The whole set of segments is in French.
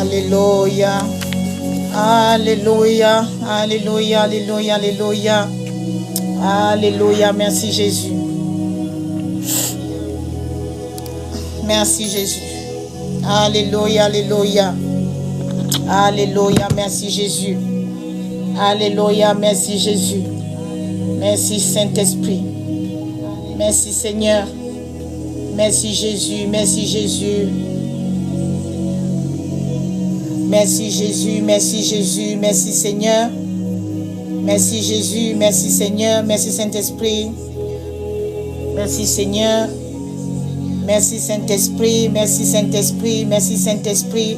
Alléluia. Alléluia. Alléluia. Alléluia. Alléluia. Alléluia. Merci Jésus. Merci Jésus. Alléluia. Alléluia. Alléluia. Merci Jésus. Alléluia. Merci Jésus. Merci Saint-Esprit. Merci Seigneur. Merci Jésus. Merci Jésus. Merci Jésus. Merci Jésus. Merci Seigneur. Merci Jésus. Merci Seigneur. Merci Saint-Esprit. Merci Seigneur. Merci Saint-Esprit. Merci Saint-Esprit. Merci Saint-Esprit.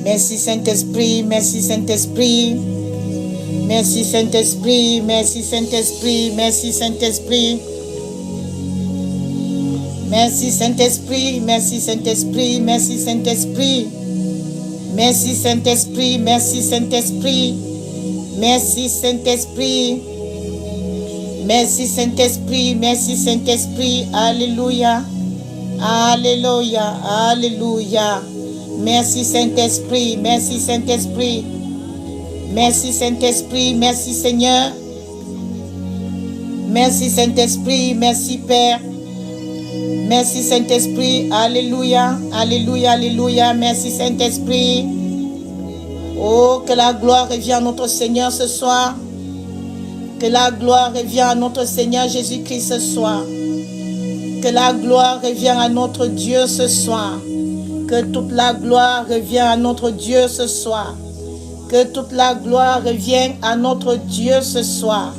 Merci Saint-Esprit. Merci Saint-Esprit. Merci Saint-Esprit. Merci Saint-Esprit. Merci Saint-Esprit. Merci Saint-Esprit. Merci Saint-Esprit. Merci Saint-Esprit. Merci Saint-Esprit. Merci Saint-Esprit. Merci Saint-Esprit. Merci Saint-Esprit. Merci Saint-Esprit. Alléluia. Alléluia. Alléluia. Merci Saint-Esprit. Merci Saint-Esprit. Merci Saint-Esprit. Merci Seigneur. Merci Saint-Esprit. Merci Père. Merci Saint-Esprit. Alléluia. Alléluia. Alléluia. Merci Saint-Esprit. Oh, que la gloire revienne à notre Seigneur ce soir. Que la gloire revienne à notre Seigneur Jésus-Christ ce soir. Que la gloire revienne à notre Dieu ce soir. Que toute la gloire revienne à notre Dieu ce soir. Que toute la gloire revienne à notre Dieu ce soir.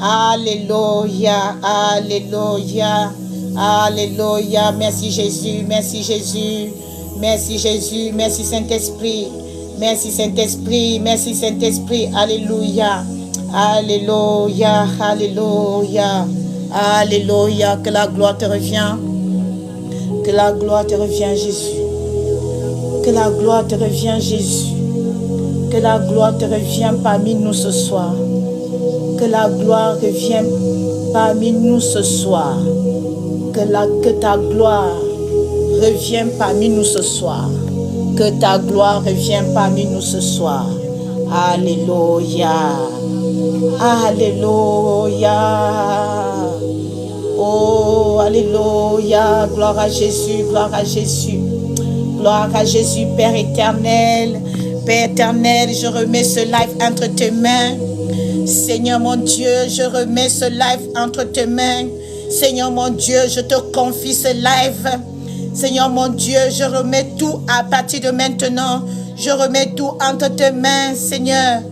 Alléluia. Alléluia. Alléluia. Merci Jésus. Merci Jésus. Merci Jésus. Merci Saint-Esprit. Merci Saint-Esprit. Merci Saint-Esprit. Alléluia. Alléluia. Alléluia. Alléluia. Que la gloire te revient. Que la gloire te revient, Jésus. Que la gloire te revient, Jésus. Que la gloire te revient parmi nous ce soir. Que la gloire revienne parmi nous ce soir. Que ta gloire revienne parmi nous ce soir. Que ta gloire revienne parmi nous ce soir. Alléluia. Alléluia. Oh, alléluia. Gloire à Jésus, gloire à Jésus. Gloire à Jésus, Père éternel. Père éternel, je remets ce live entre tes mains. Seigneur mon Dieu, je remets ce live entre tes mains. Seigneur mon Dieu, je te confie ce live. Seigneur mon Dieu, je remets tout à partir de maintenant. Je remets tout entre tes mains, Seigneur.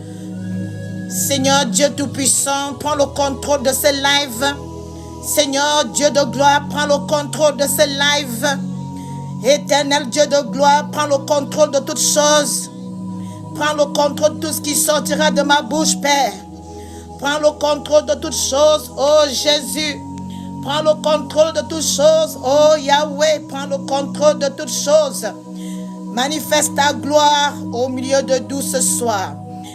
Seigneur Dieu Tout-Puissant, prends le contrôle de ce live. Seigneur Dieu de gloire, prends le contrôle de ce live. Éternel Dieu de gloire, prends le contrôle de toutes choses. Prends le contrôle de tout ce qui sortira de ma bouche, Père. Prends le contrôle de toutes choses, oh Jésus. Prends le contrôle de toutes choses, oh Yahweh. Prends le contrôle de toutes choses. Manifeste ta gloire au milieu de nous ce soir.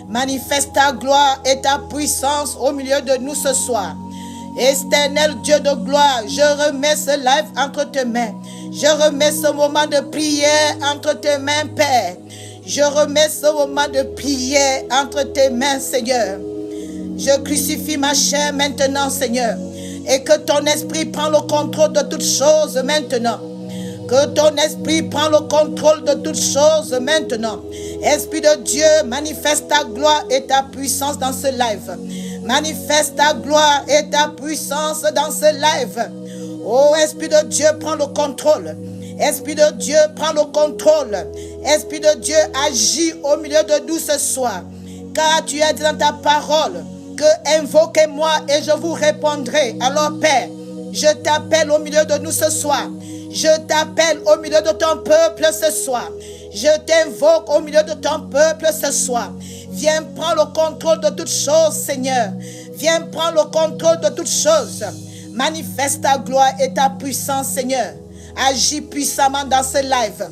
Manifeste ta gloire et ta puissance au milieu de nous ce soir. Éternel Dieu de gloire, je remets ce live entre tes mains. Je remets ce moment de prière entre tes mains, Père. Je remets ce moment de prière entre tes mains, Seigneur. Je crucifie ma chair maintenant, Seigneur. Et que ton esprit prend le contrôle de toutes choses maintenant. Que ton esprit prend le contrôle de toutes choses maintenant. Esprit de Dieu, manifeste ta gloire et ta puissance dans ce live. Manifeste ta gloire et ta puissance dans ce live. Oh, Esprit de Dieu, prends le contrôle. Esprit de Dieu, prends le contrôle. Esprit de Dieu, agis au milieu de nous ce soir. Car tu as dit dans ta parole que invoquez-moi et je vous répondrai. Alors, Père, je t'appelle au milieu de nous ce soir. Je t'appelle au milieu de ton peuple ce soir. Je t'invoque au milieu de ton peuple ce soir. Viens prendre le contrôle de toutes choses, Seigneur. Viens prendre le contrôle de toutes choses. Manifeste ta gloire et ta puissance, Seigneur. Agis puissamment dans ce live.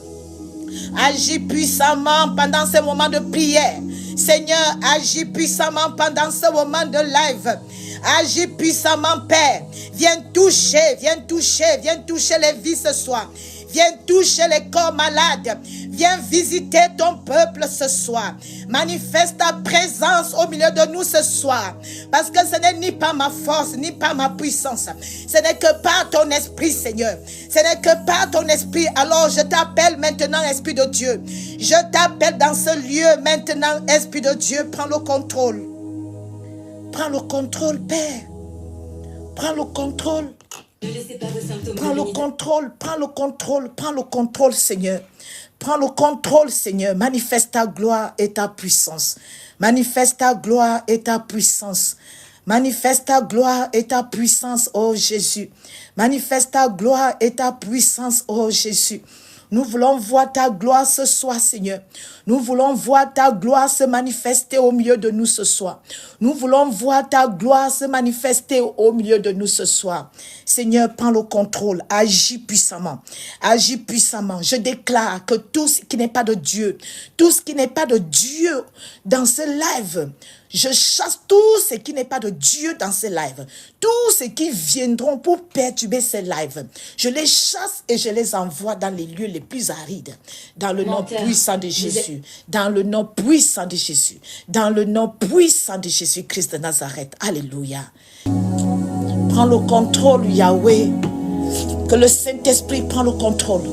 Agis puissamment pendant ce moment de prière. Seigneur, agis puissamment pendant ce moment de live. Agis puissamment, Père. Viens toucher les vies ce soir. viens toucher les corps malades. Viens visiter ton peuple ce soir. Manifeste ta présence au milieu de nous ce soir. Parce que ce n'est ni par ma force, ni par ma puissance. Ce n'est que par ton esprit, Seigneur. Ce n'est que par ton esprit. Alors je t'appelle maintenant, Esprit de Dieu. Je t'appelle dans ce lieu maintenant, Esprit de Dieu. Prends le contrôle. Prends le contrôle, Père. Prends le contrôle. Prends le contrôle, prends le contrôle, prends le contrôle, Seigneur. Prends le contrôle, Seigneur. Manifeste ta gloire et ta puissance. Manifeste ta gloire et ta puissance. Manifeste ta gloire et ta puissance, oh Jésus. Manifeste ta gloire et ta puissance, oh Jésus. Nous voulons voir ta gloire ce soir, Seigneur. Nous voulons voir ta gloire se manifester au milieu de nous ce soir. Nous voulons voir ta gloire se manifester au milieu de nous ce soir. Seigneur, prends le contrôle. Agis puissamment. Agis puissamment. Je déclare que tout ce qui n'est pas de Dieu, tout ce qui n'est pas de Dieu dans ce live, je chasse tout ce qui n'est pas de Dieu dans ces lives. Tous ceux qui viendront pour perturber ces lives. Je les chasse et je les envoie dans les lieux les plus arides. Dans le nom puissant de Jésus. Dans le nom puissant de Jésus. Dans le nom puissant de Jésus-Christ de Nazareth. Alléluia. Prends le contrôle, Yahweh. Que le Saint-Esprit prenne le contrôle.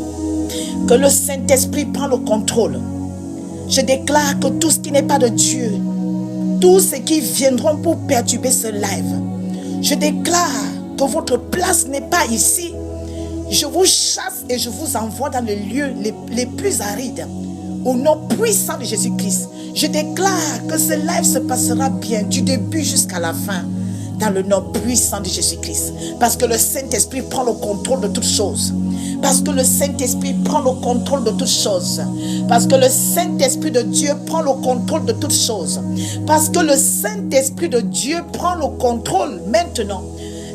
Que le Saint-Esprit prenne le contrôle. Je déclare que tout ce qui n'est pas de Dieu, tous ceux qui viendront pour perturber ce live, je déclare que votre place n'est pas ici. Je vous chasse et je vous envoie dans les lieux les plus arides. Au nom puissant de Jésus-Christ, je déclare que ce live se passera bien du début jusqu'à la fin. Dans le nom puissant de Jésus-Christ. Parce que le Saint-Esprit prend le contrôle de toutes choses. Parce que le Saint-Esprit prend le contrôle de toutes choses. Parce que le Saint-Esprit de Dieu prend le contrôle de toutes choses. Parce que le Saint-Esprit de Dieu prend le contrôle maintenant.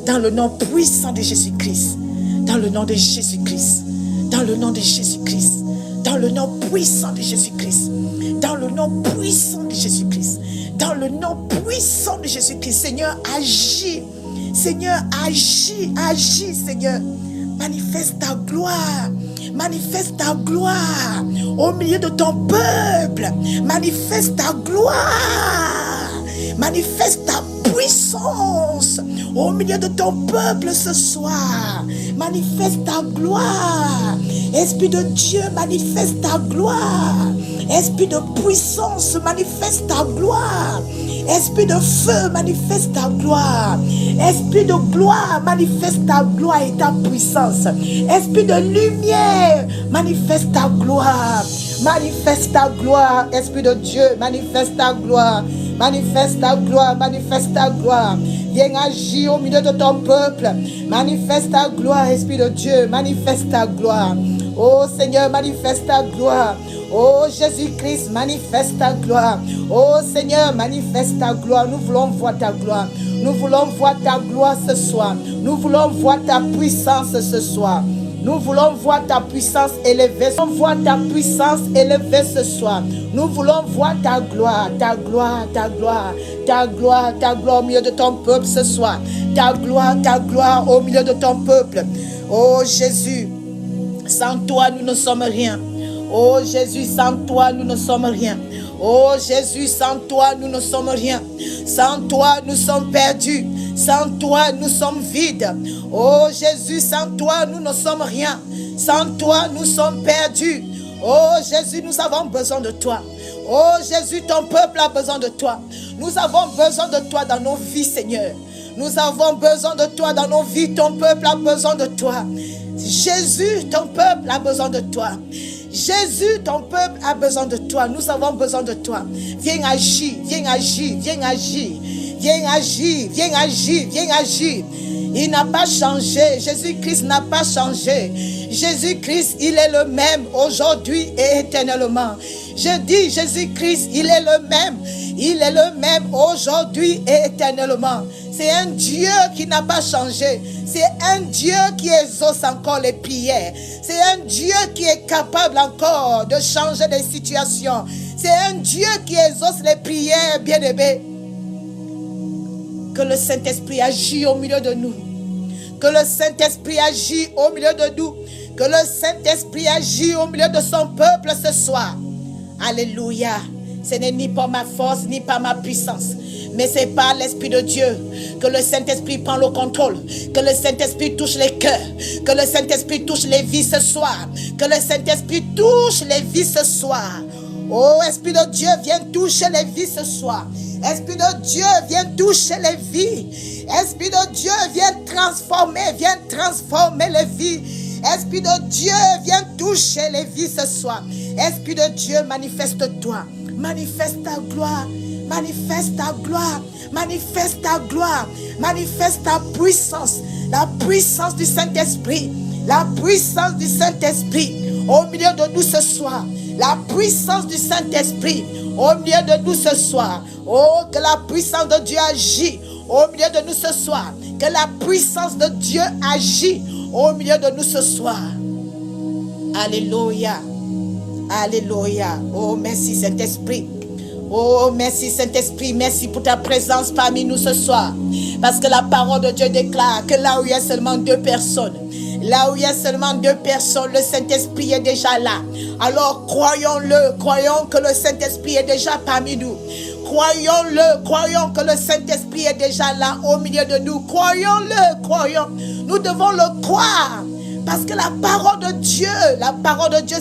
Dans le nom puissant de Jésus-Christ. Dans le nom de Jésus-Christ. Dans le nom de Jésus-Christ. Dans le nom puissant de Jésus-Christ. Dans le nom puissant de Jésus-Christ. Dans le nom puissant de Jésus-Christ. Seigneur, agis. Seigneur, agis. Agis, Seigneur. Manifeste ta gloire. Manifeste ta gloire au milieu de ton peuple. Manifeste ta gloire. Manifeste ta puissance au milieu de ton peuple ce soir. Manifeste ta gloire. Esprit de Dieu, manifeste ta gloire. Esprit de puissance, manifeste ta gloire. Esprit de feu, manifeste ta gloire. Esprit de gloire, manifeste ta gloire et ta puissance. Esprit de lumière, manifeste ta gloire. Manifeste ta gloire, Esprit de Dieu, manifeste ta gloire. Manifeste ta gloire, manifeste ta gloire. Viens agir au milieu de ton peuple. Manifeste ta gloire, Esprit de Dieu, manifeste ta gloire. Oh Seigneur, manifeste ta gloire. Oh Jésus-Christ, manifeste ta gloire. Oh Seigneur, manifeste ta gloire. Nous voulons voir ta gloire. Nous voulons voir ta gloire ce soir. Nous voulons voir ta puissance ce soir. Nous voulons voir ta puissance élevée. Nous voulons voir ta puissance élevée ce soir. Nous voulons voir ta gloire, ta gloire, ta gloire, ta gloire, ta gloire au milieu de ton peuple ce soir. Ta gloire au milieu de ton peuple. Oh Jésus, sans toi nous ne sommes rien. Oh Jésus, sans toi nous ne sommes rien. Oh Jésus, sans toi nous ne sommes rien. Sans toi nous sommes perdus. Sans toi nous sommes vides. Oh Jésus, sans toi nous ne sommes rien. Sans toi nous sommes perdus. Oh Jésus, nous avons besoin de toi. Oh Jésus, ton peuple a besoin de toi. Nous avons besoin de toi dans nos vies, Seigneur. Nous avons besoin de toi dans nos vies. Ton peuple a besoin de toi. Jésus, ton peuple a besoin de toi. Jésus, ton peuple a besoin de toi. Nous avons besoin de toi. Viens agir, viens agir, viens agir. Viens agir, viens agir, viens agir. Il n'a pas changé. Jésus-Christ n'a pas changé. Jésus-Christ, il est le même aujourd'hui et éternellement. Je dis Jésus-Christ, il est le même. Il est le même aujourd'hui et éternellement. C'est un Dieu qui n'a pas changé. C'est un Dieu qui exauce encore les prières. C'est un Dieu qui est capable encore de changer les situations. C'est un Dieu qui exauce les prières, bien-aimés. Que le Saint-Esprit agit au milieu de nous. Que le Saint-Esprit agit au milieu de nous. Que le Saint-Esprit agit au milieu de son peuple ce soir. Alléluia. Ce n'est ni par ma force, ni par ma puissance, mais c'est par l'Esprit de Dieu que le Saint-Esprit prend le contrôle, que le Saint-Esprit touche les cœurs, que le Saint-Esprit touche les vies ce soir, que le Saint-Esprit touche les vies ce soir. Oh, Esprit de Dieu, viens toucher les vies ce soir. Esprit de Dieu, viens toucher les vies. Esprit de Dieu, viens transformer les vies. Esprit de Dieu, viens toucher les vies ce soir. Esprit de Dieu, manifeste-toi. Manifeste ta gloire. Manifeste ta gloire. Manifeste ta gloire. Manifeste ta puissance. La puissance du Saint-Esprit. La puissance du Saint-Esprit au milieu de nous ce soir. La puissance du Saint-Esprit au milieu de nous ce soir. Oh, que la puissance de Dieu agit au milieu de nous ce soir. Que la puissance de Dieu agit au milieu de nous ce soir. Alléluia. Alléluia. Oh, merci Saint-Esprit. Oh, merci Saint-Esprit. Merci pour ta présence parmi nous ce soir. Parce que la parole de Dieu déclare que là où il y a seulement 2 personnes, là où il y a seulement 2 personnes, le Saint-Esprit est déjà là. Alors croyons-le, croyons que le Saint-Esprit est déjà parmi nous. Croyons-le, croyons que le Saint-Esprit est déjà là au milieu de nous. Croyons-le, croyons. Nous devons le croire. Parce que la parole de Dieu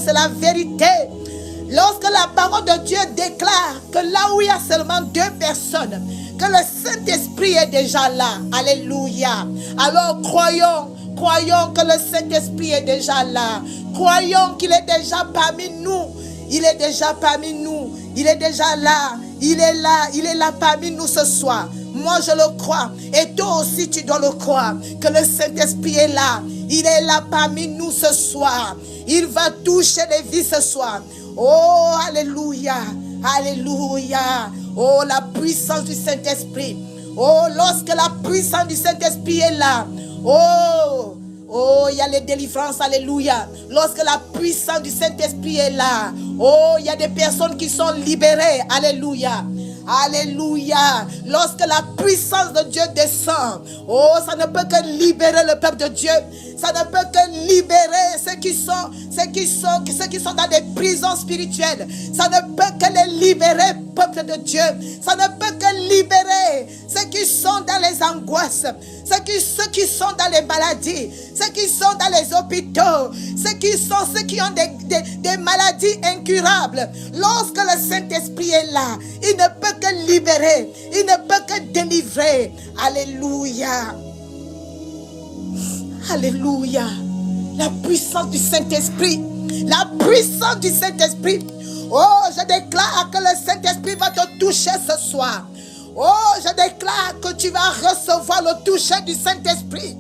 c'est la vérité. Lorsque la parole de Dieu déclare que là où il y a seulement 2 personnes, que le Saint-Esprit est déjà là. Alléluia. Alors croyons que le Saint-Esprit est déjà là. Croyons qu'il est déjà parmi nous. Il est déjà parmi nous. Il est déjà là. Il est là parmi nous ce soir. Moi je le crois. Et toi aussi tu dois le croire. Que le Saint-Esprit est là. Il est là parmi nous ce soir. Il va toucher les vies ce soir. Oh, alléluia. Alléluia. Oh, la puissance du Saint-Esprit. Oh, lorsque la puissance du Saint-Esprit est là. Oh, il y a les délivrances, alléluia. Lorsque la puissance du Saint-Esprit est là, oh, il y a des personnes qui sont libérées, alléluia. Alléluia. Lorsque la puissance de Dieu descend, oh, ça ne peut que libérer le peuple de Dieu. Ça ne peut que libérer ceux qui sont dans des prisons spirituelles. Ça ne peut que les libérer, peuple de Dieu. Ça ne peut que libérer ceux qui sont dans les angoisses, ceux qui sont dans les maladies, ceux qui sont dans les hôpitaux, ceux qui ont des maladies incurables. Lorsque le Saint-Esprit est là, il ne peut que libérer, il ne peut que délivrer. Alléluia. Alléluia. La puissance du Saint-Esprit. La puissance du Saint-Esprit. Oh, je déclare que le Saint-Esprit va te toucher ce soir. Oh, je déclare que tu vas recevoir le toucher du Saint-Esprit.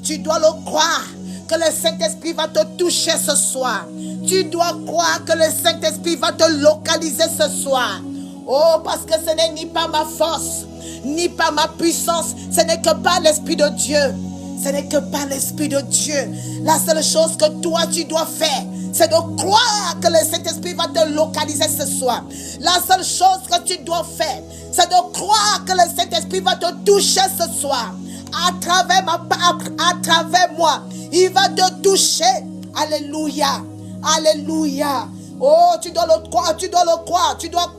Tu dois le croire que le Saint-Esprit va te toucher ce soir. Tu dois croire que le Saint-Esprit va te localiser ce soir. Oh, parce que ce n'est ni par ma force, ni par ma puissance. Ce n'est que par l'Esprit de Dieu. Ce n'est que par l'Esprit de Dieu. La seule chose que toi tu dois faire, c'est de croire que le Saint-Esprit va te localiser ce soir. La seule chose que tu dois faire, c'est de croire que le Saint-Esprit va te toucher ce soir. À travers moi, il va te toucher. Alléluia. Alléluia. Oh, tu dois le croire, tu dois le croire, tu dois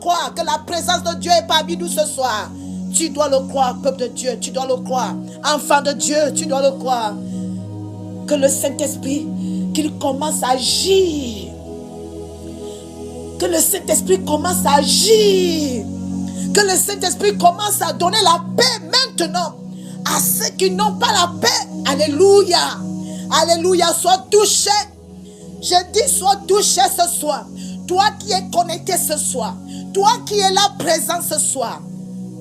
croire que la présence de Dieu est parmi nous ce soir. Tu dois le croire, peuple de Dieu, tu dois le croire. Enfant de Dieu, tu dois le croire. Que le Saint-Esprit, qu'il commence à agir. Que le Saint-Esprit commence à agir. Que le Saint-Esprit commence à donner la paix maintenant à ceux qui n'ont pas la paix. Alléluia. Alléluia. Sois touché. Je dis sois touché ce soir. Toi qui es connecté ce soir. Toi qui es là présent ce soir.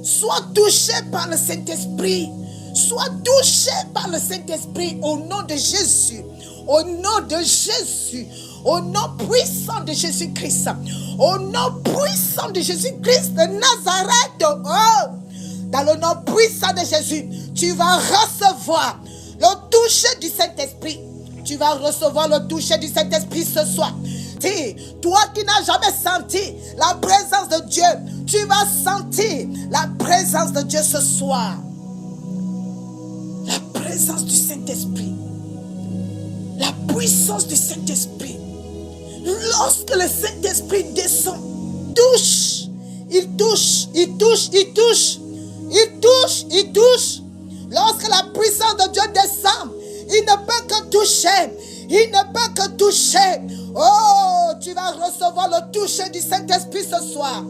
Sois touché par le Saint-Esprit. Sois touché par le Saint-Esprit au nom de Jésus. Au nom de Jésus. Au nom puissant de Jésus-Christ. Au nom puissant de Jésus-Christ de Nazareth. Oh, dans le nom puissant de Jésus, tu vas recevoir le toucher du Saint-Esprit. Tu vas recevoir le toucher du Saint-Esprit ce soir. Toi qui n'as jamais senti la présence de Dieu, tu vas sentir la présence de Dieu ce soir. La présence du Saint-Esprit. La puissance du Saint-Esprit. Lorsque le Saint-Esprit descend, touche, il touche, il touche, il touche, il touche, il touche. Lorsque la puissance de Dieu descend, il ne peut que toucher. Il ne peut que toucher. Oh, tu vas recevoir le toucher du Saint-Esprit ce soir.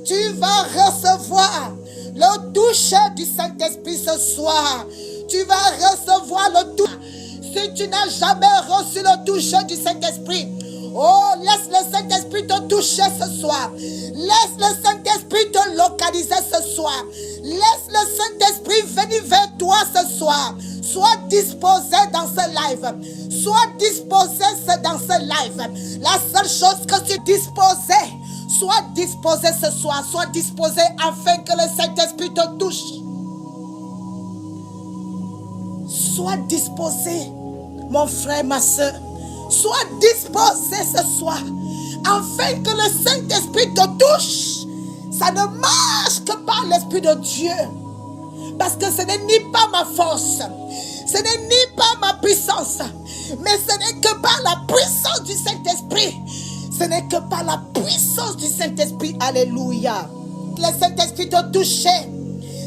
Tu vas recevoir le toucher du Saint-Esprit ce soir. Tu vas recevoir le toucher. Si tu n'as jamais reçu le toucher du Saint-Esprit, oh, laisse le Saint-Esprit te toucher ce soir. Laisse le Saint-Esprit te localiser ce soir. Laisse le Saint-Esprit venir vers toi ce soir. Sois disposé dans ce live. Sois disposé dans ce live. La seule chose que tu es disposé, sois disposé ce soir. Sois disposé afin que le Saint-Esprit te touche. Sois disposé, mon frère, ma soeur. Sois disposé ce soir afin que le Saint-Esprit te touche. Ça ne marche que par l'Esprit de Dieu. Parce que ce n'est ni pas ma force, ce n'est ni pas ma puissance, mais ce n'est que par la puissance du Saint-Esprit. Ce n'est que par la puissance du Saint-Esprit. Alléluia. Le Saint-Esprit te toucher.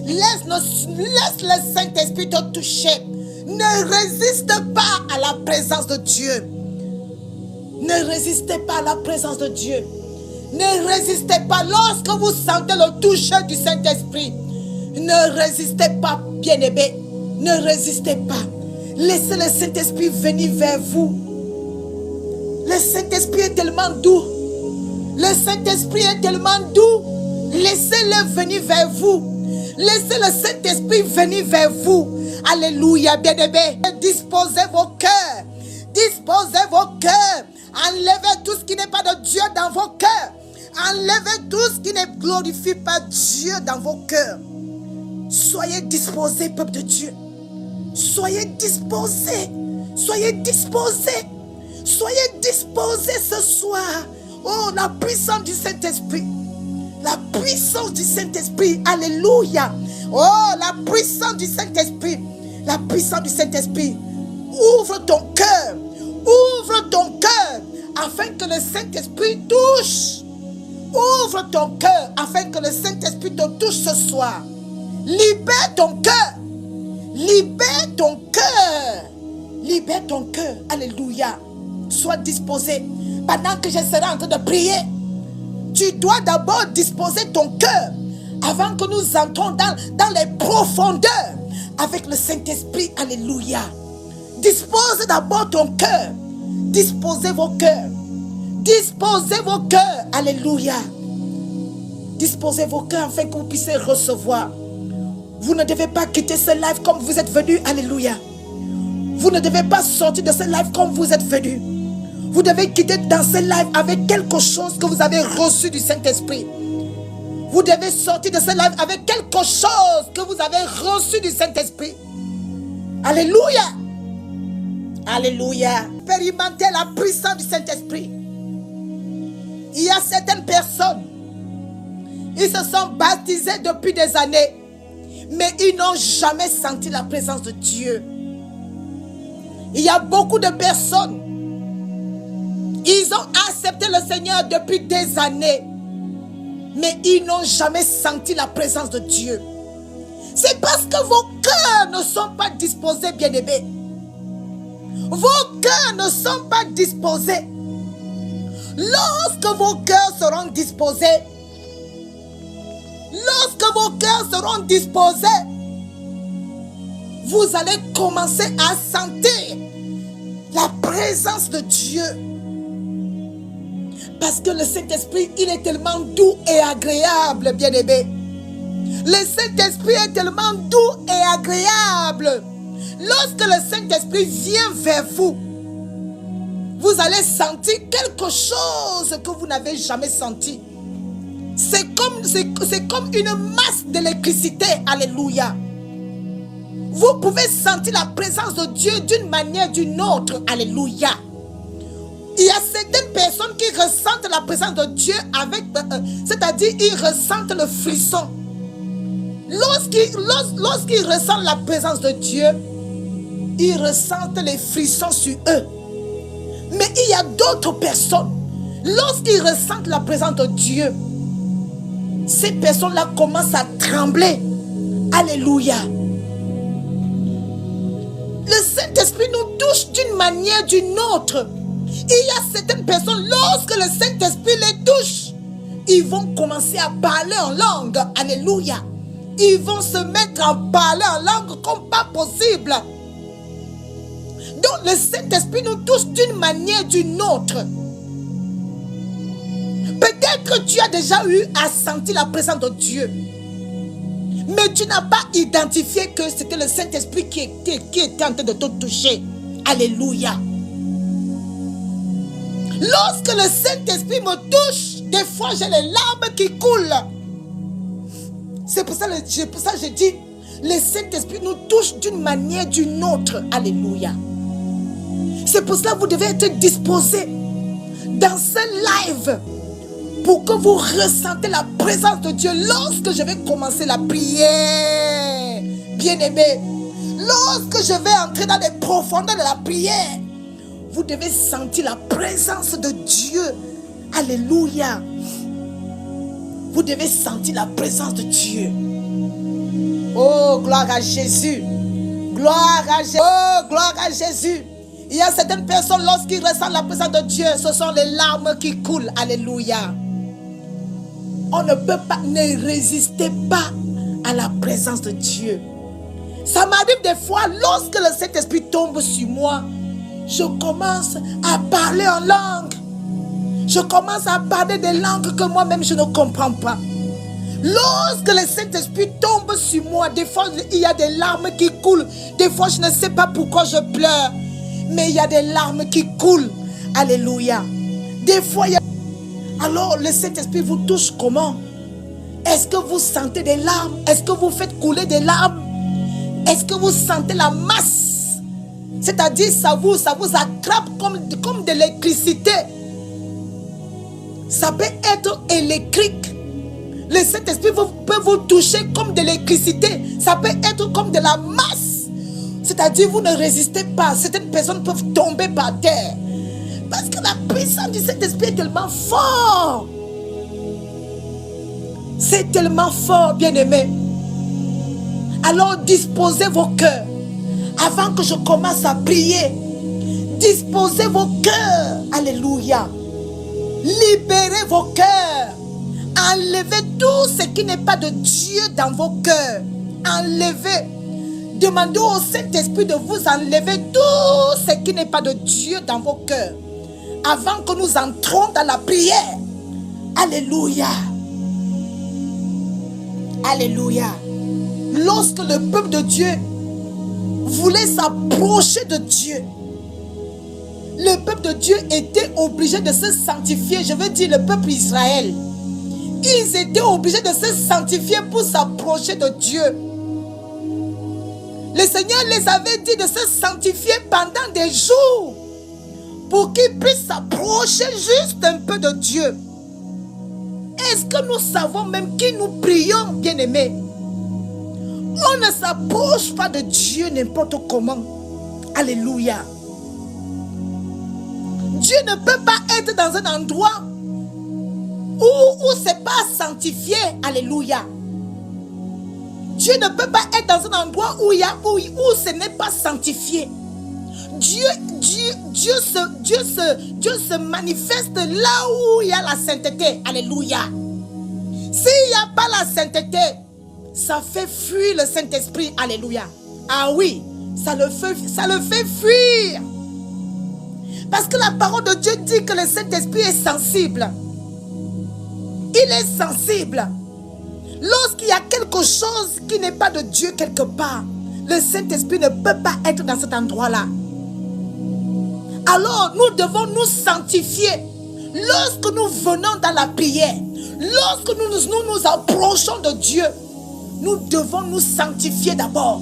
Laisse le Saint-Esprit te toucher. Ne résiste pas à la présence de Dieu. Ne résistez pas à la présence de Dieu. Ne résistez pas lorsque vous sentez le toucher du Saint-Esprit. Ne résistez pas, bien-aimés. Ne résistez pas. Laissez le Saint-Esprit venir vers vous. Le Saint-Esprit est tellement doux. Le Saint-Esprit est tellement doux. Laissez-le venir vers vous. Laissez le Saint-Esprit venir vers vous. Alléluia, bien-aimés. Disposez vos cœurs. Disposez vos cœurs. Enlevez tout ce qui n'est pas de Dieu dans vos cœurs. Enlevez tout ce qui ne glorifie pas Dieu dans vos cœurs. Soyez disposés, peuple de Dieu. Soyez disposés. Soyez disposés. Soyez disposés ce soir. Oh, la puissance du Saint-Esprit. La puissance du Saint-Esprit. Alléluia. Oh, la puissance du Saint-Esprit. La puissance du Saint-Esprit. Ouvre ton cœur. Ouvre ton cœur afin que le Saint-Esprit touche. Ouvre ton cœur afin que le Saint-Esprit te touche ce soir. Libère ton cœur. Libère ton cœur. Libère ton cœur. Alléluia. Sois disposé. Pendant que je serai en train de prier, tu dois d'abord disposer ton cœur avant que nous entrons dans les profondeurs avec le Saint-Esprit. Alléluia. Dispose d'abord ton cœur. Disposez vos cœurs. Disposez vos cœurs. Alléluia. Disposez vos cœurs afin que vous puissiez recevoir. Vous ne devez pas quitter ce live comme vous êtes venu. Alléluia. Vous ne devez pas sortir de ce live comme vous êtes venu. Vous devez quitter dans ce live avec quelque chose que vous avez reçu du Saint-Esprit. Vous devez sortir de ce live avec quelque chose que vous avez reçu du Saint-Esprit. Alléluia. Alléluia. Expérimentez la puissance du Saint-Esprit. Il y a certaines personnes, ils se sont baptisés depuis des années, mais ils n'ont jamais senti la présence de Dieu. Il y a beaucoup de personnes, ils ont accepté le Seigneur depuis des années, mais ils n'ont jamais senti la présence de Dieu. C'est parce que vos cœurs ne sont pas disposés, bien-aimés. Vos cœurs ne sont pas disposés. Lorsque vos cœurs seront disposés, vous allez commencer à sentir la présence de Dieu. Parce que le Saint-Esprit, il est tellement doux et agréable, bien-aimé. Le Saint-Esprit est tellement doux et agréable. Lorsque le Saint-Esprit vient vers vous, vous allez sentir quelque chose que vous n'avez jamais senti. C'est comme une masse d'électricité. Alléluia. Vous pouvez sentir la présence de Dieu d'une manière ou d'une autre. Alléluia. Il y a certaines personnes qui ressentent la présence de Dieu c'est-à-dire ils ressentent le frisson. Lorsqu'ils ressentent la présence de Dieu, ils ressentent les frissons sur eux. Mais il y a d'autres personnes, lorsqu'ils ressentent la présence de Dieu, ces personnes-là commencent à trembler. Alléluia. Le Saint-Esprit nous touche d'une manière ou d'une autre. Il y a certaines personnes, lorsque le Saint-Esprit les touche, ils vont commencer à parler en langue. Alléluia. Ils vont se mettre à parler en langue comme pas possible. Donc le Saint-Esprit nous touche d'une manière ou d'une autre. Peut-être que tu as déjà eu à sentir la présence de Dieu, mais tu n'as pas identifié que c'était le Saint-Esprit qui était en train de te toucher. Alléluia. Lorsque le Saint-Esprit me touche, des fois j'ai les larmes qui coulent. C'est pour ça que je dis, le Saint-Esprit nous touche d'une manière ou d'une autre. Alléluia. C'est pour cela que vous devez être disposés dans ce live pour que vous ressentez la présence de Dieu lorsque je vais commencer la prière. Bien-aimés, lorsque je vais entrer dans les profondeurs de la prière, vous devez sentir la présence de Dieu. Alléluia. Vous devez sentir la présence de Dieu. Oh, gloire à Jésus. Gloire à Jésus. Oh, gloire à Jésus. Il y a certaines personnes, lorsqu'ils ressentent la présence de Dieu, ce sont les larmes qui coulent. Alléluia. On ne peut pas, ne résister pas à la présence de Dieu. Ça m'arrive des fois, lorsque le Saint-Esprit tombe sur moi, je commence à parler en langue. Je commence à parler des langues que moi-même je ne comprends pas. Lorsque le Saint-Esprit tombe sur moi, des fois il y a des larmes qui coulent. Des fois je ne sais pas pourquoi je pleure, mais il y a des larmes qui coulent. Alléluia. Des fois il y a... Alors le Saint-Esprit vous touche comment? Est-ce que vous sentez des larmes? Est-ce que vous faites couler des larmes? Est-ce que vous sentez la masse? C'est-à-dire ça vous attrape comme de l'électricité. Ça peut être électrique. Le Saint-Esprit peut vous toucher comme de l'électricité. Ça peut être comme de la masse. C'est-à-dire vous ne résistez pas. Certaines personnes peuvent tomber par terre. Parce que la puissance du Saint-Esprit est tellement fort. C'est tellement fort, bien-aimés. Alors disposez vos cœurs. Avant que je commence à prier, disposez vos cœurs. Alléluia. Libérez vos cœurs. Enlevez tout ce qui n'est pas de Dieu dans vos cœurs. Enlevez. Demandez au Saint-Esprit de vous enlever tout ce qui n'est pas de Dieu dans vos cœurs. Avant que nous entrons dans la prière. Alléluia. Alléluia. Lorsque le peuple de Dieu voulait s'approcher de Dieu, le peuple de Dieu était obligé de se sanctifier. Je veux dire le peuple Israël. Ils étaient obligés de se sanctifier pour s'approcher de Dieu. Le Seigneur les avait dit de se sanctifier pendant des jours pour qu'ils puissent s'approcher juste un peu de Dieu. Est-ce que nous savons même qui nous prions, bien-aimés? On ne s'approche pas de Dieu n'importe comment. Alléluia. Dieu ne peut pas être dans un endroit où c'est pas sanctifié. Alléluia. Dieu ne peut pas être dans un endroit où ce n'est pas sanctifié. Dieu se manifeste là où il y a la sainteté. Alléluia. S'il n'y a pas la sainteté, ça fait fuir le Saint-Esprit. Alléluia. Ah oui, ça le fait fuir. Parce que la parole de Dieu dit que le Saint-Esprit est sensible. Il est sensible. Lorsqu'il y a quelque chose qui n'est pas de Dieu quelque part, le Saint-Esprit ne peut pas être dans cet endroit-là. Alors nous devons nous sanctifier. Lorsque nous venons dans la prière, lorsque nous approchons de Dieu, nous devons nous sanctifier d'abord.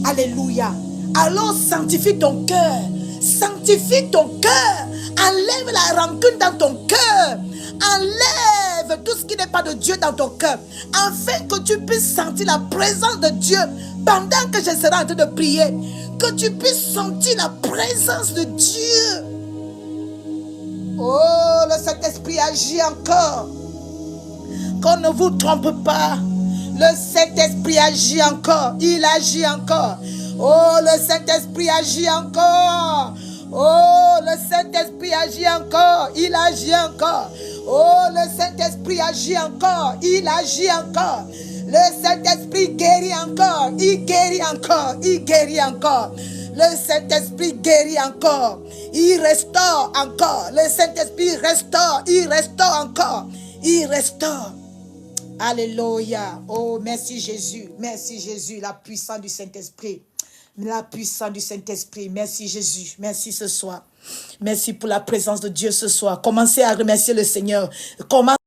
Alléluia. Alors sanctifie ton cœur. Sanctifie ton cœur. Enlève la rancune dans ton cœur. Enlève tout ce qui n'est pas de Dieu dans ton cœur, afin que tu puisses sentir la présence de Dieu pendant que je serai en train de prier. Que tu puisses sentir la présence de Dieu. Oh, le Saint-Esprit agit encore. Qu'on ne vous trompe pas. Le Saint-Esprit agit encore. Il agit encore. Oh, le Saint-Esprit agit encore. Oh, le Saint-Esprit agit encore. Il agit encore. Oh, le Saint-Esprit agit encore. Il agit encore. Le Saint-Esprit guérit encore. Il guérit encore. Il guérit encore. Le Saint-Esprit guérit encore. Il restaure encore. Le Saint-Esprit restaure. Il restaure encore. Il restaure. Alléluia. Oh, merci Jésus. Merci Jésus, la puissance du Saint-Esprit. La puissance du Saint-Esprit. Merci Jésus. Merci ce soir. Merci pour la présence de Dieu ce soir. Commencez à remercier le Seigneur. Commencez